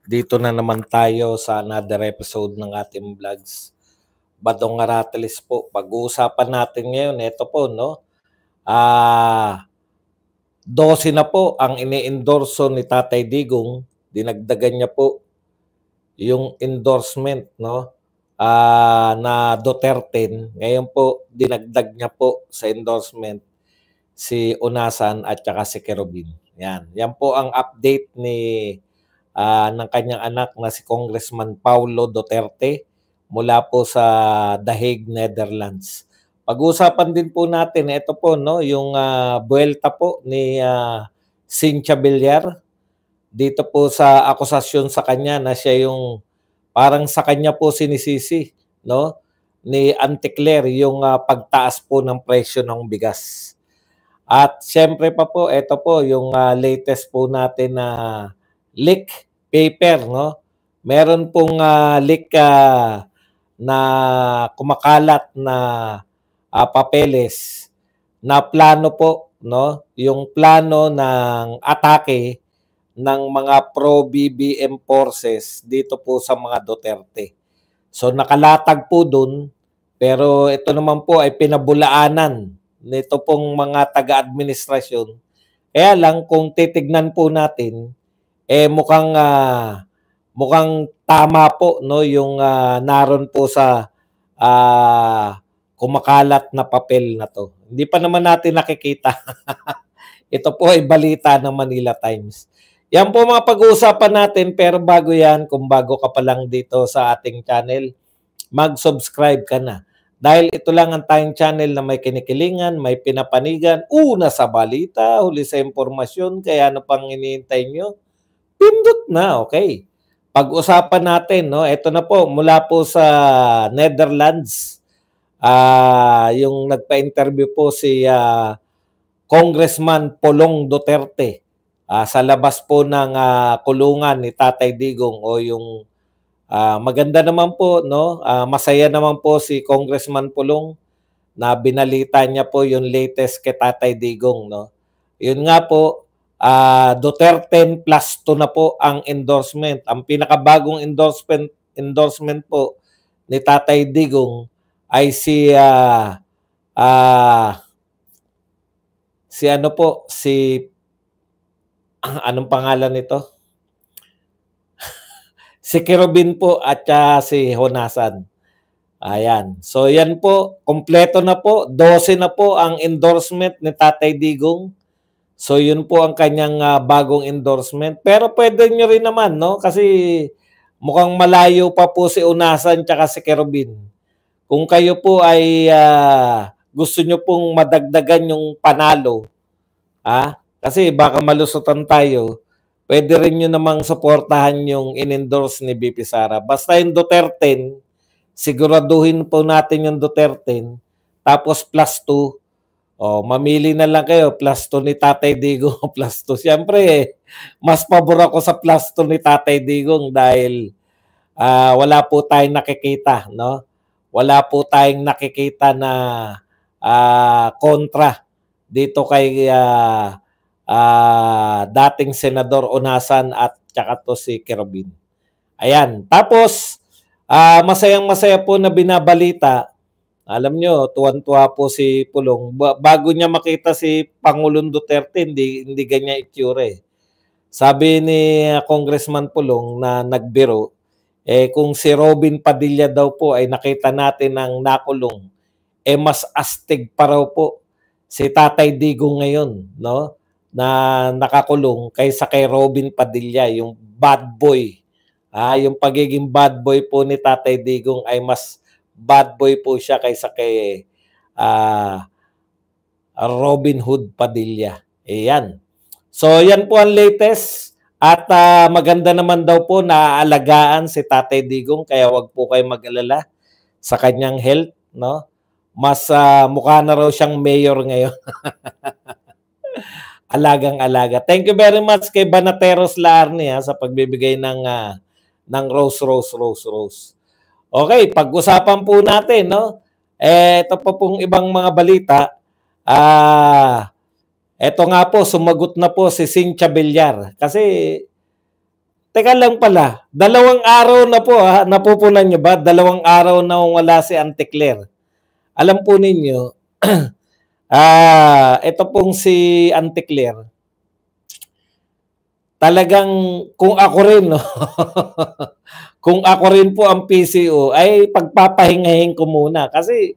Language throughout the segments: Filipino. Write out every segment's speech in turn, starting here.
Dito na naman tayo sa another episode ng ating vlogs. Badong Aratelis po. Pag-uusapan natin ngayon, ito po, no? 12 na po ang ini-endorso ni Tatay Digong. Dinagdagan niya po yung endorsement, no? Na Duterte. Ngayon po, dinagdag niya po sa endorsement si Unasan at saka si Kerubin. Yan po ang update ng kanyang anak na si Congressman Paulo Duterte mula po sa The Hague, Netherlands. Pag-uusapan din po natin, ito po, no, yung buwelta po ni Cynthia Villar dito po sa akusasyon sa kanya na siya yung parang sa kanya po sinisisi, no, ni Auntie Claire yung pagtaas po ng presyo ng bigas. At siyempre pa po, ito po yung latest po natin na leak paper, no? Meron pong leak na kumakalat na papeles na plano po, no? Yung plano ng atake ng mga pro-BBM forces dito po sa mga Duterte. So nakalatag po dun, pero ito naman po ay pinabulaanan nito pong mga taga-administrasyon. Kaya lang kung titignan po natin, mukhang tama po, no, yung naroon po sa kumakalat na papel na to. Hindi pa naman natin nakikita. Ito po ay balita ng Manila Times. Yan po mga pag-uusapan natin, pero bago yan, kung bago ka pa lang dito sa ating channel, mag-subscribe ka na. Dahil ito lang ang tayong channel na may kinikilingan, may pinapanigan, una sa balita, huli sa impormasyon, kaya ano pang iniintay nyo? Pindot na, okay. Pag-usapan natin, no? Ito na po, mula po sa Netherlands, yung nagpa-interview po si Congressman Pulong Duterte sa labas po ng kulungan ni Tatay Digong o yung maganda naman po, no? Masaya naman po si Congressman Pulong na binalita niya po yung latest kay Tatay Digong, no? Yun nga po, Duterte plus 2 na po ang endorsement. Ang pinakabagong endorsement po ni Tatay Digong ay si ano po, anong pangalan nito? Si Kerubin po at si Honasan. Ayan. So yan po, kompleto na po, 12 na po ang endorsement ni Tatay Digong. So yun po ang kanyang bagong endorsement. Pero pwede nyo rin naman, no? Kasi mukhang malayo pa po si Unasan tsaka si Kerubin. Kung kayo po ay gusto nyo pong madagdagan yung panalo, kasi baka malusutan tayo, pwede rin nyo namang suportahan yung in-endorse ni BP Sara. Basta yung Duterte, siguraduhin po natin yung Duterte, tapos plus 2, mamili na lang kayo, plus 2 ni Tatay Digong, plus 2. Siyempre, mas pabor ako sa plus 2 ni Tatay Digong dahil wala po tayong nakikita, no? Wala po tayong nakikita na kontra dito kay dating Senador Unasan at tsaka to si Kerubin. Ayan. Tapos, masayang-masaya po na binabalita. Alam nyo, tuwan-tuwa po si Pulong. Bago niya makita si Pangulong Duterte, hindi ganyan itsura eh. Sabi ni Congressman Pulong na nagbiro, kung si Robin Padilla daw po ay nakita natin ng nakulong, mas astig pa raw po si Tatay Digong ngayon, no? Na nakakulong kaysa kay Robin Padilla, yung bad boy. Yung pagiging bad boy po ni Tatay Digong ay mas bad boy po siya kaysa kay Robin Hood Padilla. Ayan. So yan po ang latest at maganda naman daw po na aalagaan si Tatay Digong kaya wag po kayo mag-alala sa kanyang health, no? Mas mukha na raw siyang mayor ngayon. Alagang-alaga. Thank you very much kay Banateros Larne sa pagbibigay ng rose. Okay, pag-usapan po natin, no? Ito pa pong ibang mga balita. Ito nga po, sumagot na po si Cynthia Villar. Kasi Teka lang pala, 2 araw na po napupunan nyo ba? 2 araw na wala si Auntie Claire. Alam po ninyo, ito pong si Auntie Claire, talagang kung ako rin, no? Kung ako rin po ang PCO, ay pagpapahingahin ko muna. Kasi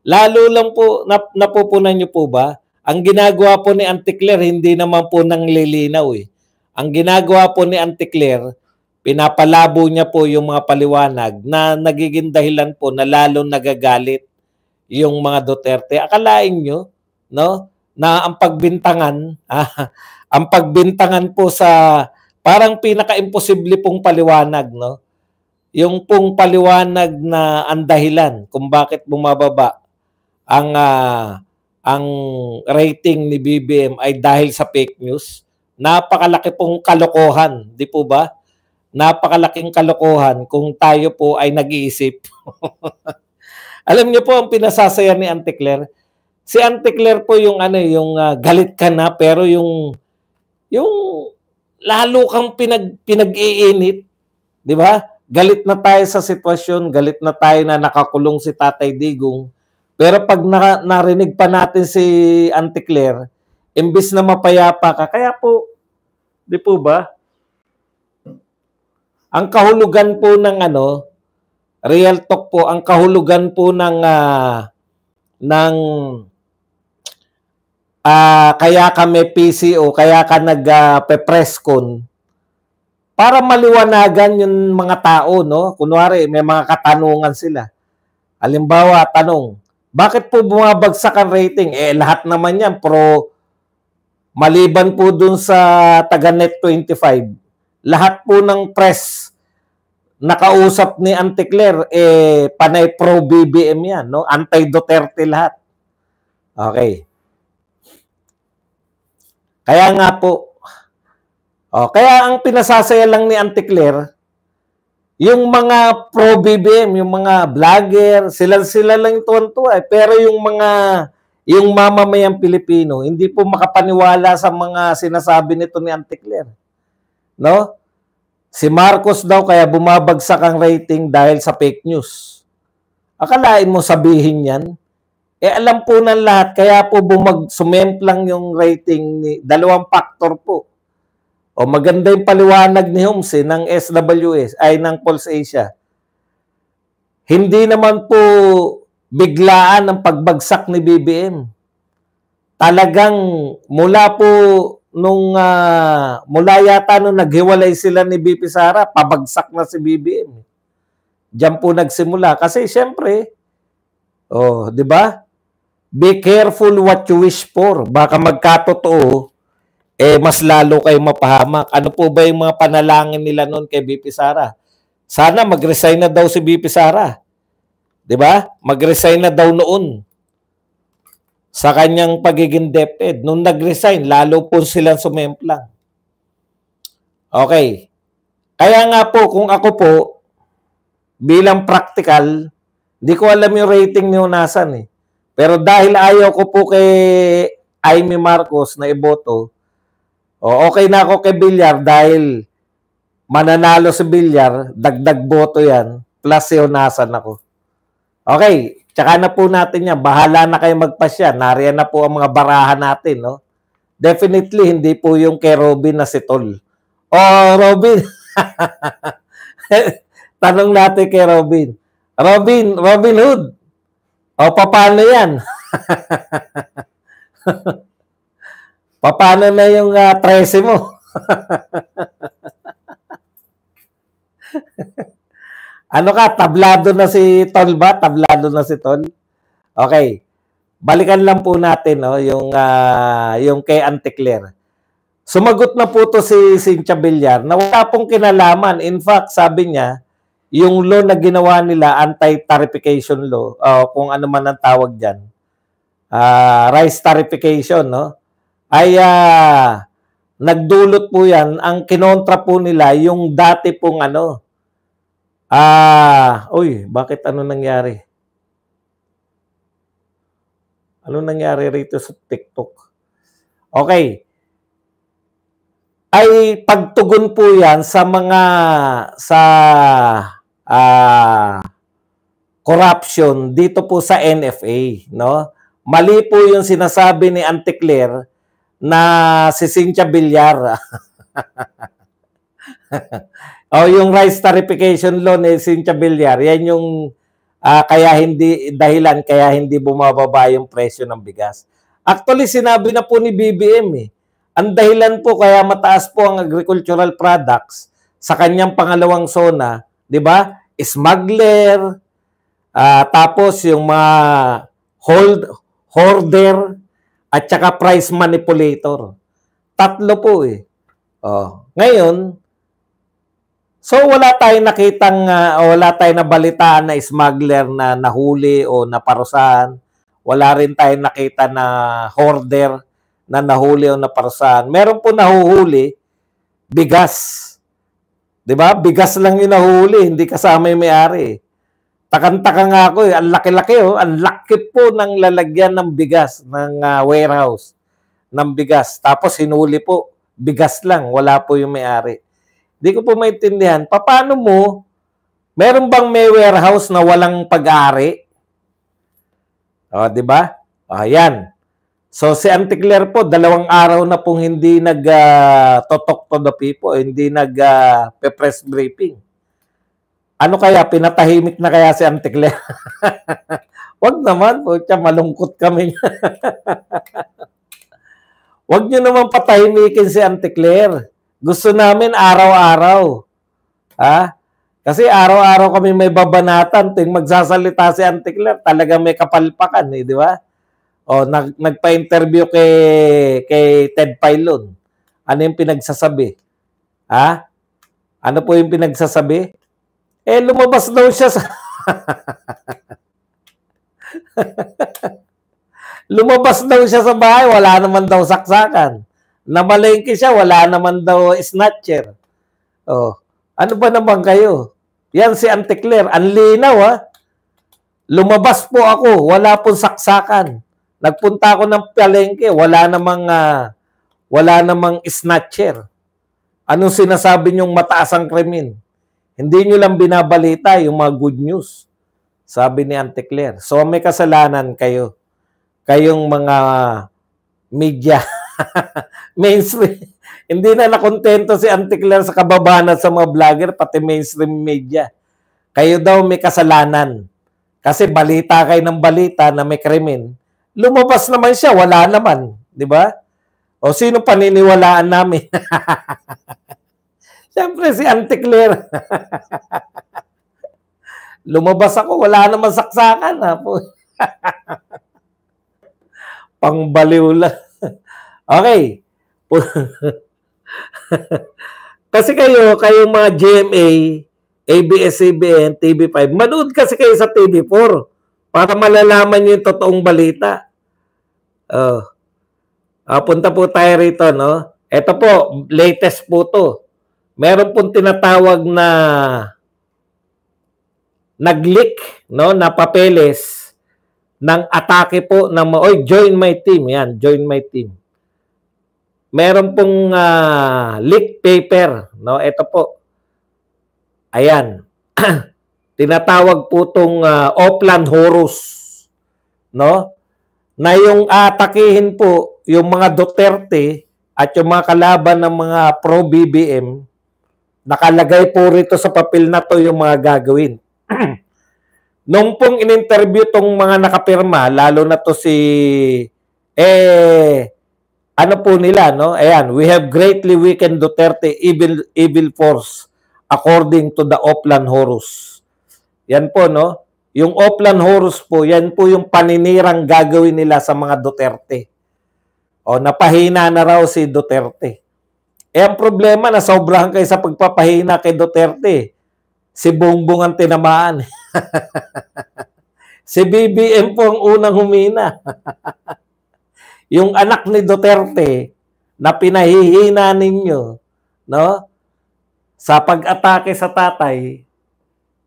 lalo lang po, napupunan nyo po ba? Ang ginagawa po ni Auntie Claire, hindi naman po nang lilinaw eh. Ang ginagawa po ni Auntie Claire, pinapalabo niya po yung mga paliwanag na nagiging dahilan po na lalong nagagalit yung mga Duterte. Akalain nyo, no, na ang pagbintangan, ang pagbintangan po sa parang pinaka-imposible pong paliwanag, no? Yung pong paliwanag na ang dahilan kung bakit bumababa ang rating ni BBM ay dahil sa fake news. Napakalaki pong kalokohan, di po ba? Napakalaking kalokohan kung tayo po ay nag-iisip. Alam niyo po ang pinasasaya ni Auntie Claire? Si Auntie Claire po yung galit ka na pero yung lalo kang pinag-iinit, di ba? Galit na tayo sa sitwasyon, galit na tayo na nakakulong si Tatay Digong. Pero pag narinig pa natin si Auntie Claire, imbis na mapayapa ka, kaya po, di po ba? Ang kahulugan po ng real talk po, ang kahulugan po ng kaya kami PCO, kaya ka nag-press con para maliwanagan yung mga tao, no? Kunwari, may mga katanungan sila. Halimbawa, tanong, bakit po bumabagsak ang rating? Lahat naman yan, maliban po dun sa taga-Net 25, lahat po ng press nakausap ni Auntie Claire, panay pro-BBM yan, no? Anti-Duterte lahat. Okay. Kaya nga po, kaya ang pinasasaya lang ni Auntie Claire, yung mga pro-BBM, yung mga vlogger, sila lang tuwan-tuwa. Pero yung mamamayang Pilipino, hindi po makapaniwala sa mga sinasabi nito ni Auntie Claire. No? Si Marcos daw kaya bumabagsak ang rating dahil sa fake news. Akalain mo sabihin yan? Alam po ng lahat, kaya po sumemplang yung rating ni dalawang factor po. Maganda yung paliwanag ni Holmes ng SWS, ay ng Pulse Asia. Hindi naman po biglaan ang pagbagsak ni BBM. Talagang mula yata nung naghiwalay sila ni BP Sara, pabagsak na si BBM. Diyan po nagsimula. Kasi syempre, di ba? Be careful what you wish for. Baka magkatotoo, mas lalo kayo mapahamak. Ano po ba yung mga panalangin nila noon kay BP Sara? Sana mag-resign na daw si BP Sara. Di ba? Mag-resign na daw noon sa kanyang pagiging DepEd. Nung nag-resign, lalo po silang sumemplang. Okay. Kaya nga po, kung ako po, bilang practical, hindi ko alam yung rating ni Unasan eh. Pero dahil ayaw ko po kay Amy Marcos na iboto, okay na ako kay Villar dahil mananalo si Villar, dagdag boto yan, plus si Unasan ako. Okay. Tsaka na po natin yan. Bahala na kayo magpasya. Nariyan na po ang mga barahan natin, no? Definitely, hindi po yung kay Robin na si Tol. Robin. Tanong natin kay Robin. Robin Hood. Paano yan? Paano na yung 13 mo? Ano ka, tablado na si Tol ba? Tablado na si Tol? Okay. Balikan lang po natin yung kay Auntie Claire. Sumagot na po to si Cynthia Villar na wala pong kinalaman. In fact, sabi niya, yung law na ginawa nila, anti-tarification law, kung ano man ang tawag dyan, rice tarification, no? Ay nagdulot po yan. Ang kinontra po nila, yung dati pong bakit ano nangyari? Ano nangyari rito sa TikTok? Okay. ay pagtugon po yan sa mga corruption dito po sa NFA, no? Mali po yung sinasabi ni Auntie Claire na si Cynthia Villar. O yung rice tarification law ni Cynthia Villar, yan yung dahilan kaya hindi bumababa yung presyo ng bigas. Actually, sinabi na po ni BBM ang dahilan po kaya mataas po ang agricultural products sa kanyang pangalawang zona, di ba? Smuggler, tapos yung mga hoarder, at saka price manipulator. Tatlo po Ngayon, so wala tayong nakitang, wala tayong nabalitaan na smuggler na nahuli o naparusahan. Wala rin tayong nakita na hoarder na nahuli o naparusahan. Meron po nahuhuli, bigas. 'Di ba? Bigas lang yung nahuli, hindi kasama yung may-ari. Takang-taka nga ako ang laki-laki ang laki po ng lalagyan ng bigas ng warehouse ng bigas. Tapos hinuli po, bigas lang, wala po yung may-ari. Hindi ko po maintindihan, paano mo, meron bang may warehouse na walang pag-ari? O, di ba? Ayan. So, si Auntie Claire po, 2 araw na pong hindi nag-talk to the people, hindi nag-press briefing. Ano kaya, pinatahimik na kaya si Auntie Claire? Wag naman po, malungkot kami. Wag nyo naman patahimikin si Auntie Claire. Gusto namin araw-araw. Kasi araw-araw kami may babanatan. Tuwing magsasalita si Auntie Claire, talagang may kapalpakan, di ba? O, nagpa-interview kay Ted Filon. Ano yung pinagsasabi? Ano po yung pinagsasabi? Lumabas daw siya sa... Lumabas daw siya sa bahay, wala naman daw saksakan. Namalengke siya, wala naman daw snatcher. Ano ba naman kayo? Yan si Auntie Claire, ang linaw Lumabas po ako, wala pong saksakan. Nagpunta ako ng palengke, wala namang snatcher. Anong sinasabi niyong mataas ang krimen? Hindi nyo lang binabalita yung mga good news. Sabi ni Auntie Claire. So may kasalanan kayo. Kayong mga media. Mainstream. Hindi na nakontento si Auntie Claire sa kababanan sa mga vlogger, pati mainstream media. Kayo daw may kasalanan. Kasi balita kayo ng balita na may krimen. Lumabas naman siya, wala naman. Di ba? O sino paniniwalaan namin? Siyempre si Auntie Claire. Lumabas ako, wala naman saksakan. Pangbaliw lang. Okay. Kasi kayong mga GMA, ABS-CBN, TV5, manood kasi kayo sa TV4 para malalaman nyo yung totoong balita. Punta po tayo rito, no? Ito po, latest po to. Meron pong tinatawag na nag-leak, no, na papeles ng atake po ng join my team. Yan, join my team. Meron pong leak paper, no? Ito po. Ayan. Tinatawag po tong Oplan Horus, no? Na yung atakihin po yung mga Duterte at yung mga kalaban ng mga pro-BBM, nakalagay po rito sa papel na to yung mga gagawin. Nung pong in-interview tong mga nakapirma, lalo na to si ano po nila, no? Ayan, we have greatly weakened Duterte evil force according to the Oplan Horus. Yan po, no? Yung Oplan Horus po, yan po yung paninirang gagawin nila sa mga Duterte. Napahina na raw si Duterte. Ang problema na sobrahan kayo sa pagpapahina kay Duterte. Si Bongbong ang tinamaan. Si BBM po ang unang humina. Yung anak ni Duterte na pinahihina ninyo, no? Sa pag-atake sa tatay,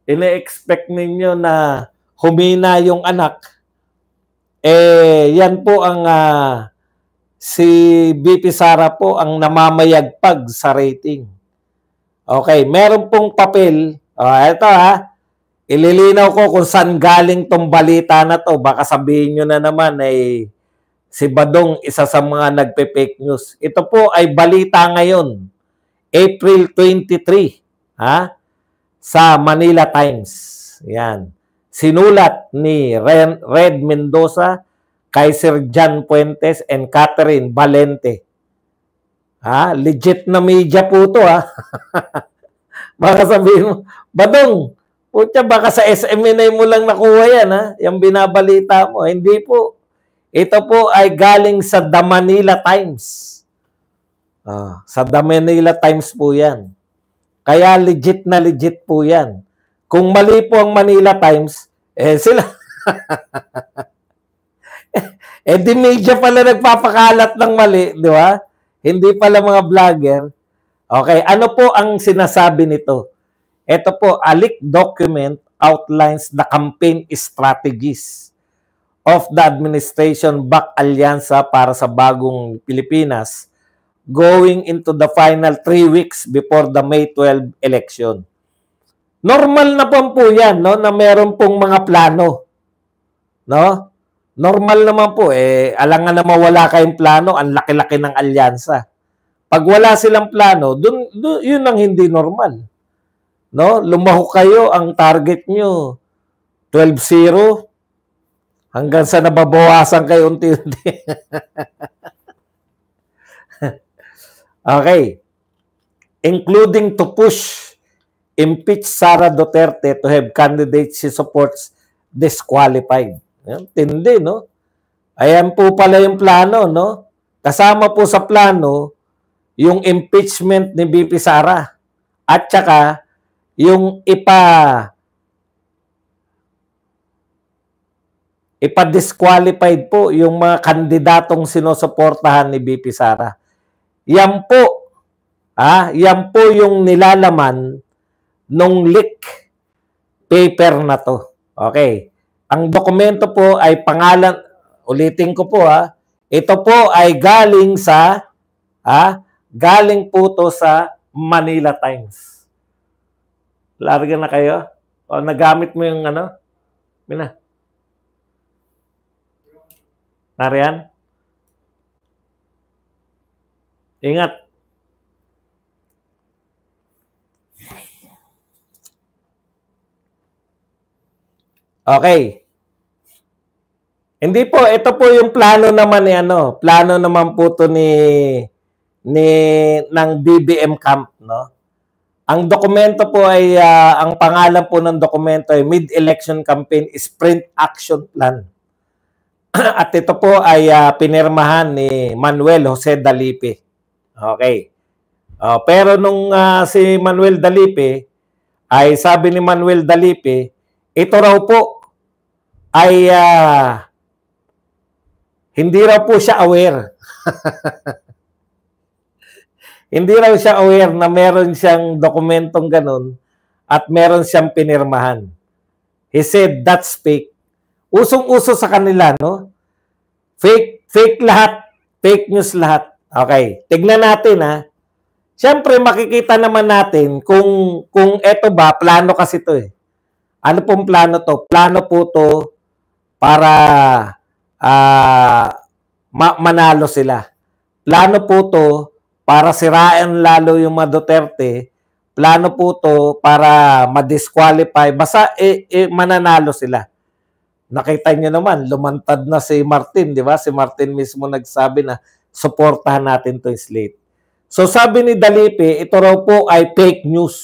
ine-expect ninyo na humina yung anak. Yan po ang si BP Sara po ang namamayagpag sa rating. Okay, meron pong papel. Ito ha, ililinaw ko kung saan galing tong balita na to. Baka sabihin nyo na naman ay si Badong isa sa mga nagpe-fake news. Ito po ay balita ngayon, April 23, ha? Sa Manila Times. Yan. Sinulat ni Red Mendoza, Kaiser John Puentes, and Catherine Valente. Legit na media po to, ha? Baka sabihin mo, Badong, putya, baka sa SMNA mo lang nakuha yan, ha? Yung binabalita mo. Hindi po. Ito po ay galing sa The Manila Times. Sa The Manila Times po yan. Kaya legit na legit po yan. Kung mali po ang Manila Times, sila... di media pala nagpapakalat ng mali, di ba? Hindi pala mga vlogger. Okay, ano po ang sinasabi nito? Ito po, a leaked document outlines the campaign strategies of the administration back alyansa para sa bagong Pilipinas going into the final 3 weeks before the May 12 election. Normal na po yan, no, na meron pong mga plano. No? Normal naman po, alangan na mawala kayong plano, ang laki-laki ng alyansa. Pag wala silang plano, yun ang hindi normal. No? Lumahok kayo, ang target nyo, 12-0, hanggang sa nababawasan kayo unti-unti. Okay. Including to push, impeach Sara Duterte to have candidates she supports disqualified. Tindi, no? Ayan po pala yung plano, no? Kasama po sa plano yung impeachment ni BP Sara at saka yung ipa-disqualified po yung mga kandidatong sinusuportahan ni BP Sara. Yan po, yan po yung nilalaman nung leak paper na to. Okay. Ang dokumento po ay pangalan, ulitin ko po ito po ay galing sa, galing po to sa Manila Times. Larga na kayo? O nagamit mo yung ano? Mina? Nariyan? Ingat. Okay. Hindi po, ito po yung plano naman ni plano naman po to ng BBM camp, no? Ang dokumento po ay ang pangalan po ng dokumento ay Mid-Election Campaign Sprint Action Plan. At ito po ay pinirmahan ni Manuel Jose Dalipe. Okay. Pero nung si Manuel Dalipe, ay sabi ni Manuel Dalipe, ito raw po ay hindi raw po siya aware. Hindi raw siya aware na meron siyang dokumentong ganun at meron siyang pinirmahan. He said, that's fake. Usong-uso sa kanila, no? Fake lahat. Fake news lahat. Okay, tignan natin Siyempre makikita naman natin kung eto ba, plano kasi to Ano pong plano to? Plano po to para manalo sila. Plano po to para sirain lalo yung mga Duterte. Plano po to para ma-disqualify. Basta mananalo sila. Nakita niyo naman, lumantad na si Martin, di ba? Si Martin mismo nagsabi na suportahan natin to slate. So sabi ni Dalipe, ito raw po ay fake news.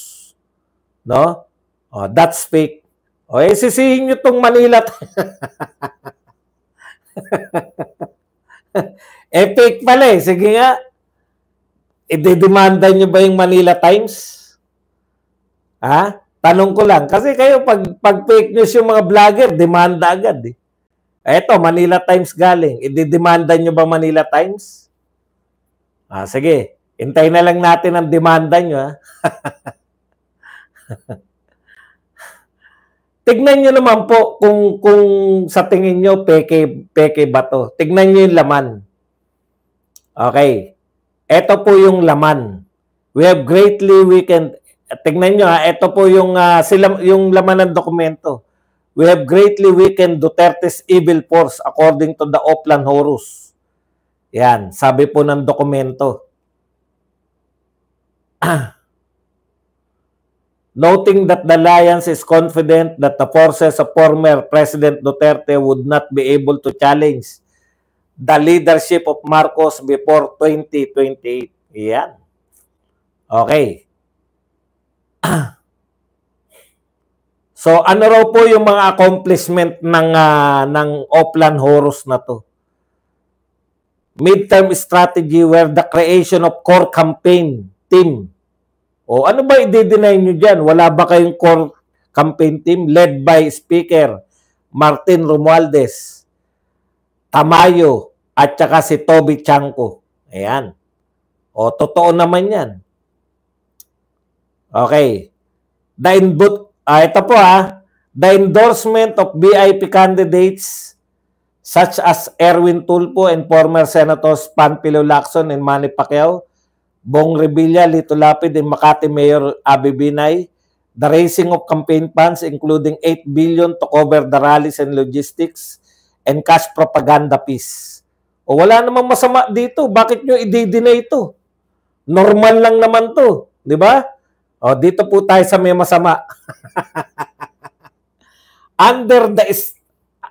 No? That's fake. Sisihin nyo itong Manila. Fake pala Sige nga. Idedemanda nyo ba yung Manila Times? Tanong ko lang. Kasi kayo, pag fake news yung mga vlogger, demanda agad Eto, Manila Times galing. Idedemanda nyo ba Manila Times? Sige. Hintayin na lang natin ang demanda nyo. Tignan nyo naman po kung sa tingin nyo peke ba to. Tignan nyo yung laman. Okay. Ito po yung laman. We have greatly weakened. Tingnan nyo ha, ito po yung, yung laman ng dokumento. We have greatly weakened Duterte's evil force according to the Oplan Horus. Yan, sabi po ng dokumento. Noting that the Alliance is confident that the forces of former President Duterte would not be able to challenge the leadership of Marcos before 2028. Yan. Okay. So ano raw po yung mga accomplishment ng Oplan Horus na to? Midterm strategy where the creation of core campaign team. O ano ba i-deny nyo dyan? Wala ba kayong core campaign team led by Speaker Martin Romualdez, Tamayo, at saka si Toby Chanco? Ayan. O totoo naman yan. Okay. Ito po the endorsement of VIP candidates such as Erwin Tulfo and former Senators Panfilo Lacson and Manny Pacquiao, Bong Revilla, Lito Lapid, and Makati Mayor Abby Binay, the raising of campaign funds including 8 billion to cover the rallies and logistics and cash propaganda fees. O wala namang masama dito. Bakit nyo i-deny ito? Normal lang naman to. Di ba? O dito po tayo sa may masama.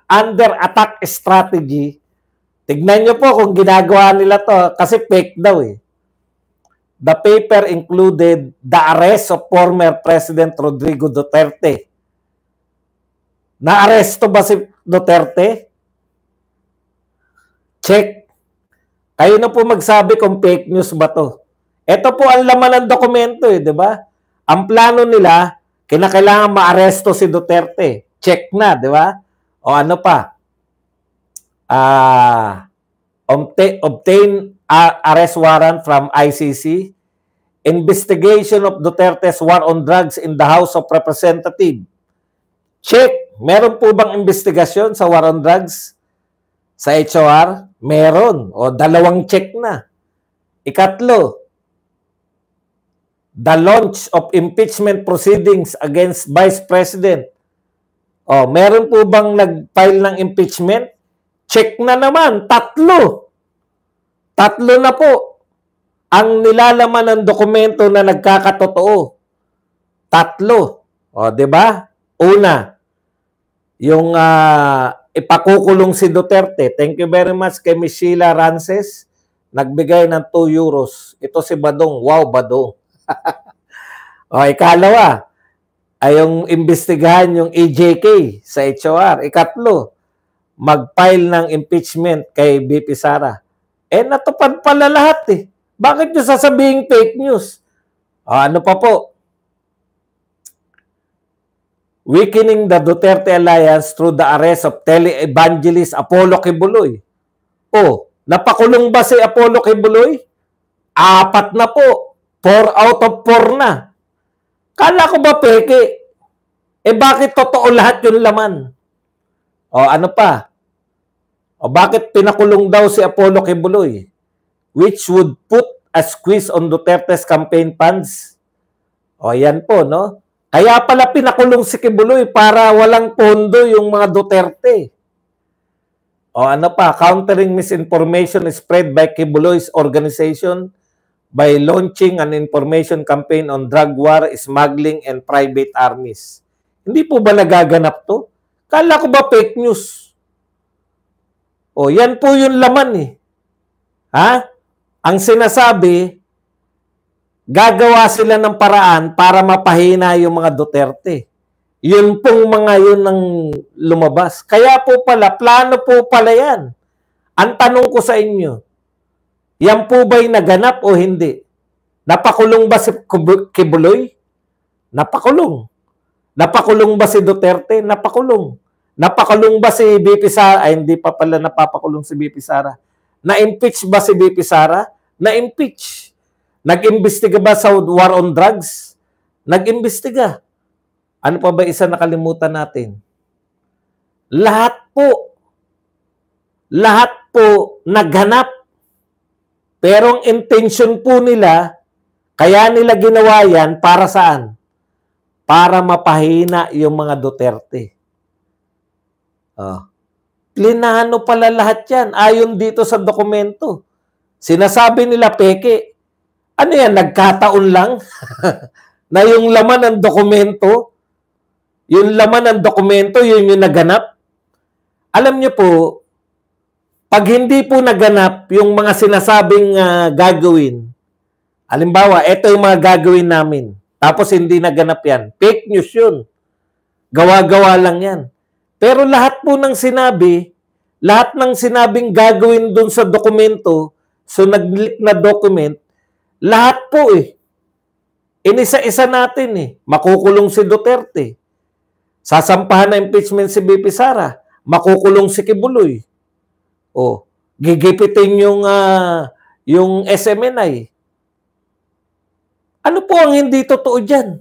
Under attack strategy, tignan nyo po kung ginagawa nila to kasi fake daw eh. The paper included the arrest of former President Rodrigo Duterte. Na-aresto ba si Duterte? Check. Kayo na po magsabi kung fake news ba to. Ito po ang laman ng dokumento eh, di ba? Ang plano nila, kinakailangan ma-aresto si Duterte. Check na, di ba? O ano pa? Obtain arrest warrant from ICC. Investigation of Duterte's war on drugs in the House of Representatives. Check. Meron po bang investigasyon sa war on drugs sa HOR? Meron. O 2 check na. Ikatlo, the launch of impeachment proceedings against Vice President. O meron po bang nag-file ng impeachment? Check na naman. 3. 3 na po ang nilalaman ng dokumento na nagkakatotoo. 3. O, di ba? Una, yung ipakukulong si Duterte. Thank you very much kay Ms. Sheila Rances. Nagbigay ng 2 euros. Ito si Badong. Wow, Badong. O, ikalawa, ay yung imbestigahan yung EJK sa HOR. Ikatlo, mag-file ng impeachment kay BP Sara. Natupad pala lahat eh. Bakit nyo sasabihin fake news? Ano pa po? Weakening the Duterte Alliance through the arrest of tele-evangelist Apollo Kibuloy. Napakulong ba si Apollo Kibuloy? 4 na po. 4 out of 4 na. Kala ko ba peke? Bakit totoo lahat yung laman? Ano pa? Bakit pinakulong daw si Apollo Kibuloy? Which would put a squeeze on Duterte's campaign funds. Yan po, no? Kaya pala pinakulong si Kibuloy para walang pondo yung mga Duterte. Ano pa? Countering misinformation spread by Kibuloy's organization by launching an information campaign on drug war, smuggling, and private armies. Hindi po ba nagaganap to? Kala ko ba fake news? Yan po yung laman eh. Ang sinasabi, gagawa sila ng paraan para mapahina yung mga Duterte. Yun pong mga yun ang lumabas. Kaya po pala, plano po pala yan. Ang tanong ko sa inyo, yan po ba'y naganap o hindi? Napakulong ba si Kibuloy? Napakulong. Napakulong ba si Duterte? Napakulong. Napakulong ba si BP Sara? Hindi pa pala napapakulong si BP Sara. Na-impeach ba si BP Sara? Na-impeach. Nag-imbestiga ba sa war on drugs? Nag-imbestiga. Ano pa ba isa nakalimutan natin? Lahat po naghanap. Pero ang intention po nila, kaya nila ginawa yan, para saan? Para mapahina yung mga Duterte. Plinano pala lahat yan, ayon dito sa dokumento. Sinasabi nila peke. Ano yan, nagkataon lang? Na yung laman ng dokumento, yun yung naganap? Alam niyo po, pag hindi po naganap yung mga sinasabing gagawin, halimbawa, ito yung mga gagawin namin, tapos hindi naganap yan, fake news yun. Gawa-gawa lang yan. Pero lahat po ng sinabi, lahat ng sinabing gagawin dun sa dokumento, so nag-leak na document, lahat po inisa-isa natin makukulong si Duterte. Sasampahan na impeachment si BP Sara, makukulong si Kibuloy. Gigipitin yung SMNI. Ano po ang hindi totoo dyan?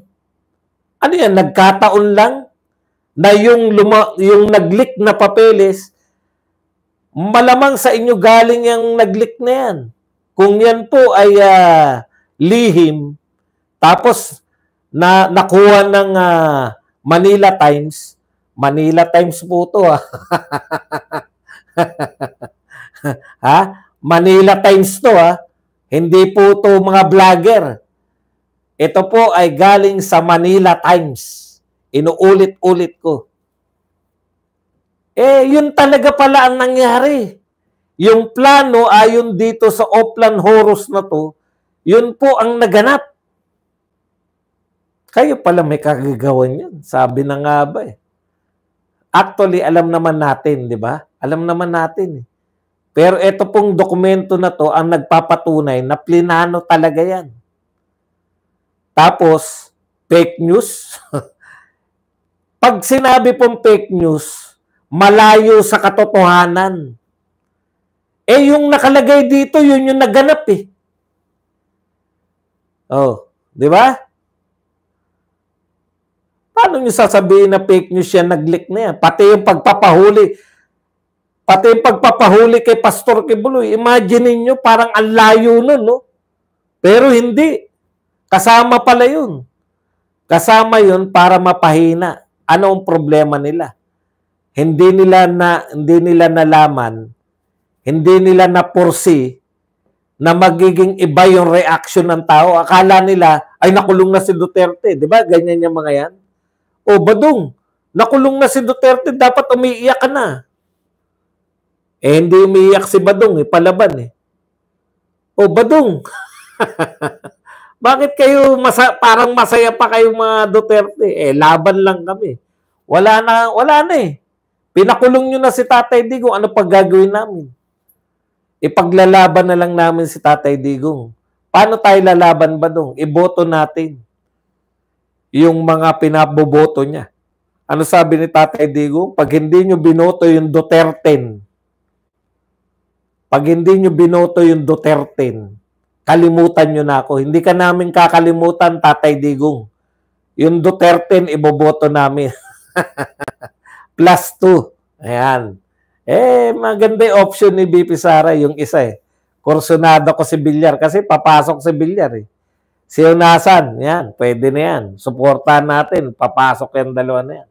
Ano yan, nagkataon lang na yung nag-leak na papeles, malamang sa inyo galing yung nag-leak na yan. Kung yan po ay lihim, tapos nakuha ng Manila Times po to Manila Times to Hindi po to mga vlogger. Ito po ay galing sa Manila Times. Inuulit-ulit ko. Yun talaga pala ang nangyari. Yung plano ayon dito sa Oplan Horus na to, yun po ang naganap. Kayo pala may kagagawan yun. Sabi na nga ba Actually, alam naman natin, di ba? Alam naman natin. Pero ito pong dokumento na to ang nagpapatunay na plinano talaga yan. Tapos, fake news. Pag sinabi pong fake news, malayo sa katotohanan. Yung nakalagay dito, yun yung naganap di ba? Paano nyo sasabihin na fake news yan, nag-leak na yan? Pati yung pagpapahuli kay Pastor Kibuloy, imagine niyo parang ang layo nun, no? Pero hindi. Kasama pala yun. Kasama yun para mapahina. Ano ang problema nila? Hindi nila nalaman, hindi nila na-foresee na magiging iba yung reaction ng tao. Akala nila, ay nakulong na si Duterte. Di ba? Ganyan yung mga yan. Badong, nakulong na si Duterte, dapat umiiyak ka na. Hindi umiiyak si Badong, palaban Badong, bakit kayo parang masaya pa kayo mga Duterte? Laban lang kami. Wala na Pinakulong nyo na si Tatay Digong, ano pag gagawin namin? Ipaglalaban na lang namin si Tatay Digong. Paano tayo lalaban, Badong? Iboto natin yung mga pinaboboto niya. Ano sabi ni Tatay Digong? Pag hindi nyo binoto yung Duterte, kalimutan nyo na ako. Hindi ka namin kakalimutan, Tatay Digong. Yung Duterte, iboboto namin. +2. Ayan. Maganda yung option ni BP Sara, yung isa Kursunado ko si Villar kasi papasok si Villar Si Unasan, yan, pwede na yan. Suportahan natin, papasok yung dalawa na yan.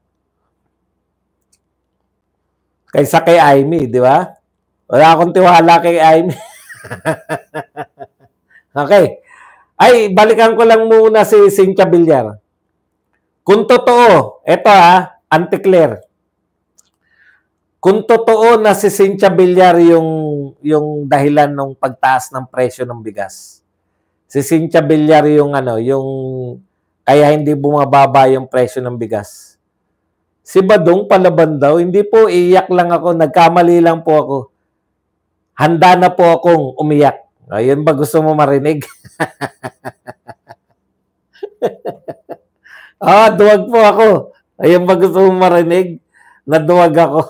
Kaysa kay Amy, di ba? Wala akong tiwala kay Amy. Okay. Balikan ko lang muna si Cynthia Villar. Kung totoo, eto Anti-Claire. Kung totoo na si Cynthia Villar yung dahilan ng pagtaas ng presyo ng bigas. Si Cynthia Villar yung kaya hindi bumababa yung presyo ng bigas. Si Badong palaban daw, hindi po, iiyak lang ako, nagkamali lang po ako. Handa na po akong umiyak. Ayun ba gusto mo marinig? Duwag po ako. Ayun ba gusto mo marinig? Naduwag ako.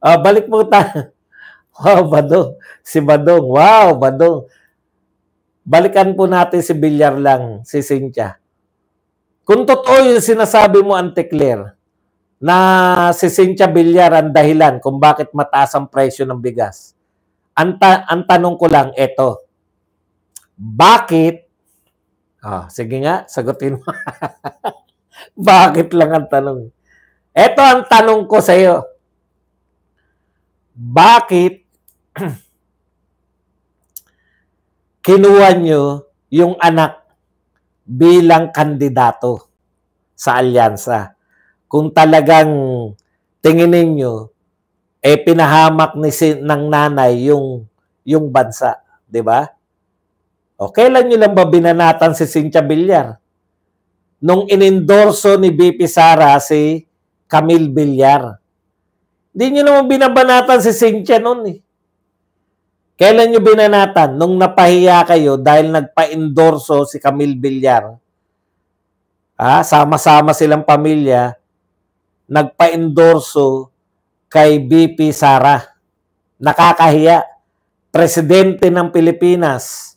Balik po tayo. Wow, Badong. Si Badong. Wow, Badong. Balikan po natin si Villar lang, si Cynthia. Kung totoo yung sinasabi mo, Anti-Claire, na si Cynthia Villar ang dahilan kung bakit mataas ang presyo ng bigas. Ang tanong ko lang, eto. Bakit? Sige nga, sagutin mo. Bakit lang ang tanong? Eto ang tanong ko sa iyo. Bakit kinuha nyo yung anak bilang kandidato sa alyansa? Kung talagang tingin ninyo, pinahamak ng nanay yung bansa, di ba? O kailan nyo lang ba binanatan si Cynthia Villar? Nung inendorso ni BP Sara si Camille Villar. Hindi nyo naman binabanatan si Cynthia noon eh. Kailan nyo binanatan? Nung napahiya kayo dahil nagpa-endorso si Camille Villar. Sama-sama silang pamilya, nagpa-endorso kay BP Sara. Nakakahiya. Presidente ng Pilipinas.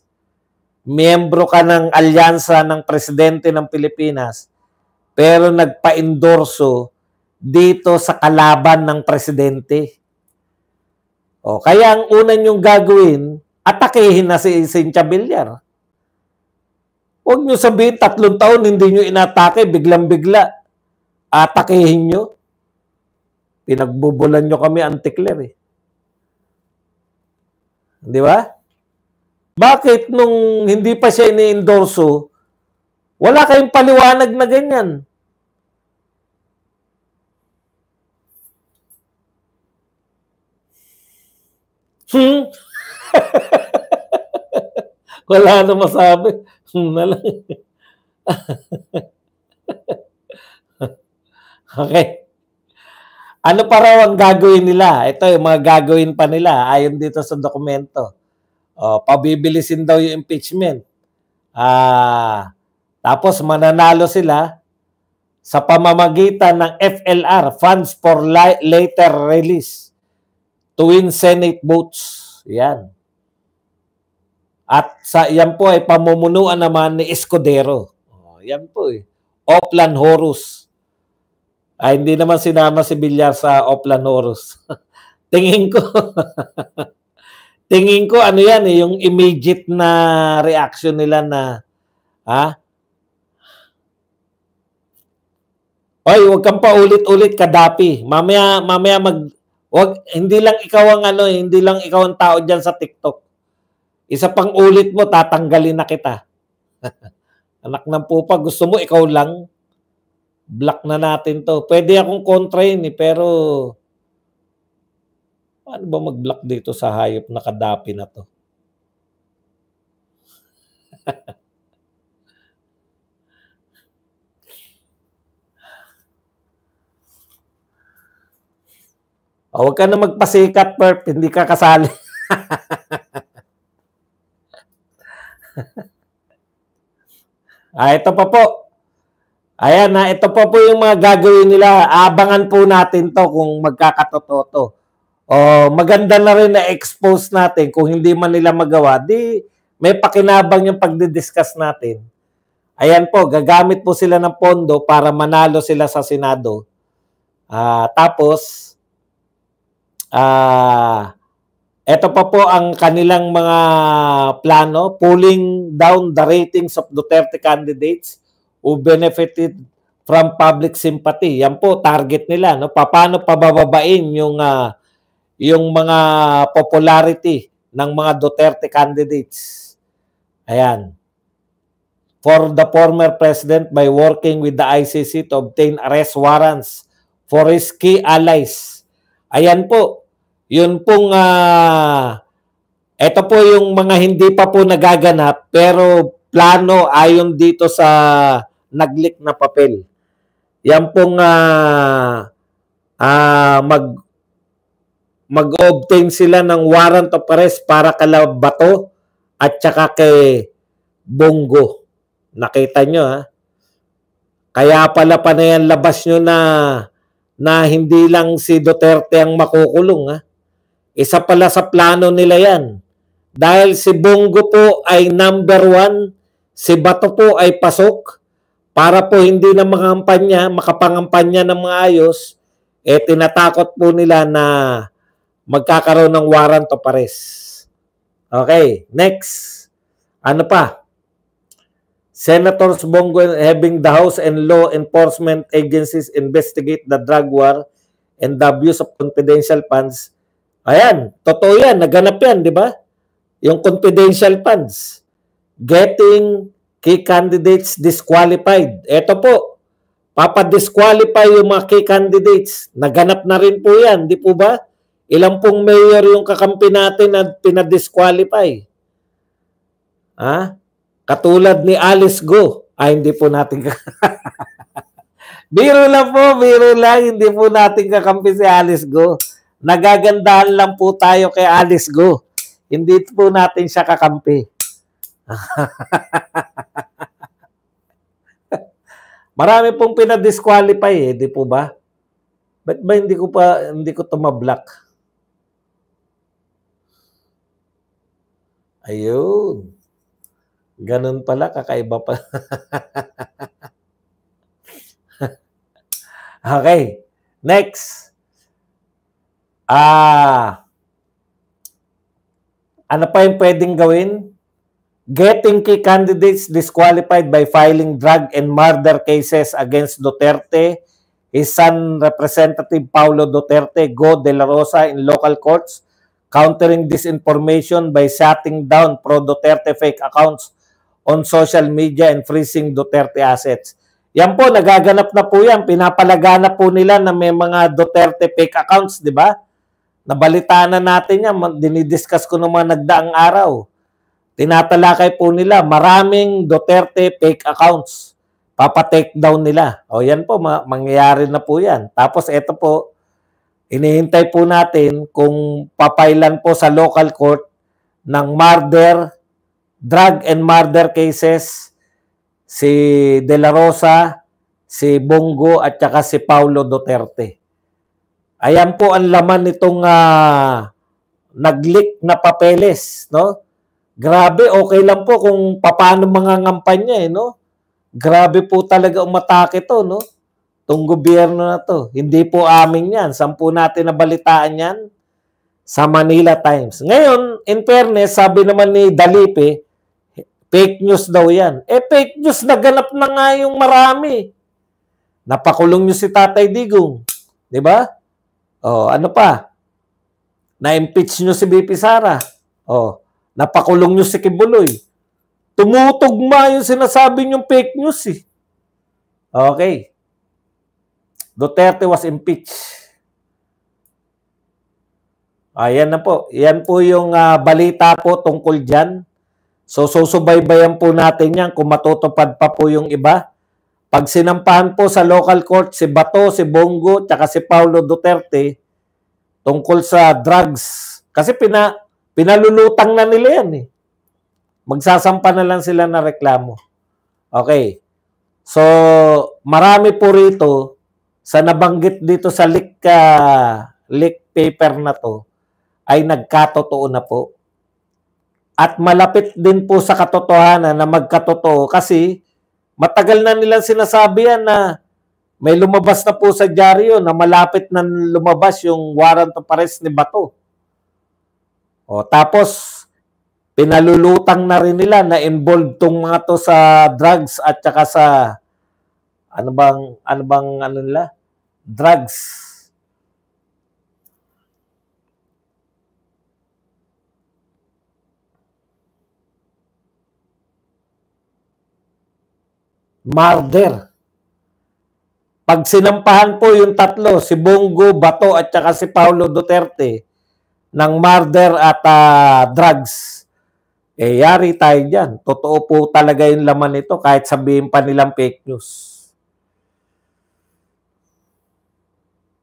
Miyembro ka ng alyansa ng Presidente ng Pilipinas. Pero nagpa-endorso dito sa kalaban ng Presidente. Kaya ang una nyong gagawin, atakehin na si Cynthia Villar. Huwag nyo sabihin 3 taon hindi nyo inatake, biglang-bigla. Atakehin nyo. Pinagbubulan nyo kami, antikler eh. Di ba? Bakit nung hindi pa siya ini-endorso, wala kayong paliwanag na ganyan? Wala na masabi. Na lang. Okay. Ano pa raw ang gagawin nila? Ito yung mga gagawin pa nila ayon dito sa dokumento. Pabibilisin daw yung impeachment. Tapos mananalo sila sa pamamagitan ng FLR, Funds for Later Release, to win Senate votes. Yan. At yan po ay pamumunuan naman ni Escudero. Yan po eh. Oplan Horus. Hindi naman sinama si Villar sa Oplan Horus. Tingin ko ano yan eh, yung immediate na reaction nila na huwag kang paulit-ulit kadapi. Mamaya hindi lang ikaw ang tao diyan sa TikTok. Isa pang ulit mo, tatanggalin na kita. Anak ng pupa, gusto mo ikaw lang? Block na natin to. Pwede akong kontrahin eh, pero paano ba mag-block dito sa hayop na kadapi na to? Huwag ka na magpasikat, Perp. Hindi ka kasali. Ito pa po. Ayan na, ito pa po yung mga gagawin nila. Abangan po natin to kung magkakatotoo. Maganda na rin na expose natin. Kung hindi man nila magawa, di may pakinabang yung pagdidiscuss natin. Ayan po, gagamit po sila ng pondo para manalo sila sa Senado. Tapos, ito pa po ang kanilang mga plano, pulling down the ratings of Duterte candidates who benefited from public sympathy. Yan po, target nila. No? Paano pabababain yung mga popularity ng mga Duterte candidates. Ayan. For the former president by working with the ICC to obtain arrest warrants for his key allies. Ayan po. Yun pong ito po yung mga hindi pa po nagaganap pero plano ayon dito sa nag-leak na papel. Yan pong mag-obtain sila ng warrant of arrest para kala Bato at saka kay Bongo. Nakita nyo Kaya pala pa na yan labas nyo na hindi lang si Duterte ang makukulong Isa pala sa plano nila yan. Dahil si Bongo po ay number 1, si Bato po ay pasok, para po hindi na makapangampanya ng mga ayos, tinatakot po nila na magkakaroon ng warrant of arrest. Okay, next. Ano pa? Senators Bongo having the House and law enforcement agencies investigate the drug war and the abuse of confidential funds. Ayan, totoo yan, naganap yan, di ba? Yung confidential funds. Getting key candidates disqualified. Ito po, papadisqualify yung mga key candidates. Naganap na rin po yan, di po ba? Ilang pong mayor yung kakampi natin na pinadisqualify. Katulad ni Alice Go. Hindi po natin biro lang po, biro lang. Hindi po natin kakampi si Alice Go. Nagagandahan lang po tayo kay Alice Go. Hindi po natin siya kakampi. Marami pong pinadisqualify di po ba? Ba't ba hindi ko tumablock? Ayun. Ganun pala, kakaiba pa. Okay. Next. Ano pa yung pwedeng gawin? Getting key candidates disqualified by filing drug and murder cases against Duterte, his son Representative Paulo Duterte, Go de la Rosa in local courts, countering disinformation by shutting down pro-Duterte fake accounts on social media and freezing Duterte assets. Yan po, nagaganap na po yan. Pinapalaganap po nila na may mga Duterte fake accounts, di ba? Nabalitaan na natin yan. Dinidiscuss ko naman nagdaang araw. Tinatalakay po nila, maraming Duterte fake accounts. Papa-take down nila. O yan po, mangyayari na po yan. Tapos ito po, inihintay po natin kung papailan po sa local court ng murder, drug and murder cases si De La Rosa, si Bongo at saka si Paulo Duterte. Ayan po ang laman nitong nag-leak na papeles, no? Grabe, okay lang po kung paano mga ngampanya, no? Grabe po talaga umatake to, no? Itong gobyerno na to. Hindi po amin yan. Saan po natin nabalitaan yan? Sa Manila Times. Ngayon, in fairness, sabi naman ni Dalipe, fake news daw yan. Fake news, naganap na nga yung marami. Napakulong nyo si Tatay Digong. Di ba? Ano pa? Na-impeach nyo si BP Sara. Napakulong nyo si Kibuloy. Tumutugma yung sinasabi nyong fake news eh. Okay. Duterte was impeached. Ayan na po. Yan po yung balita po tungkol dyan. So, susubaybayan po natin yan kung matutupad pa po yung iba. Pag sinampahan po sa local court si Bato, si Bongo, tsaka si Paulo Duterte tungkol sa drugs. Kasi pinalulutang na nila yan eh. Magsasampa na lang sila na reklamo. Okay. So, marami po rito sa nabanggit dito sa leak paper na to ay nagkatotoo na po. At malapit din po sa katotohanan na magkatotoo kasi matagal na nilang sinasabi yan na may lumabas na po sa dyaryo na malapit na lumabas yung warrant of arrest ni Bato. Tapos pinalulutang na rin nila na involved tong mga to sa drugs at saka sa drugs. Murder. Pag sinampahan po yung tatlo, si Bongo, Bato at saka si Paulo Duterte ng murder at drugs, yari tayo dyan. Totoo po talaga yung laman nito kahit sabihin pa nilang fake news.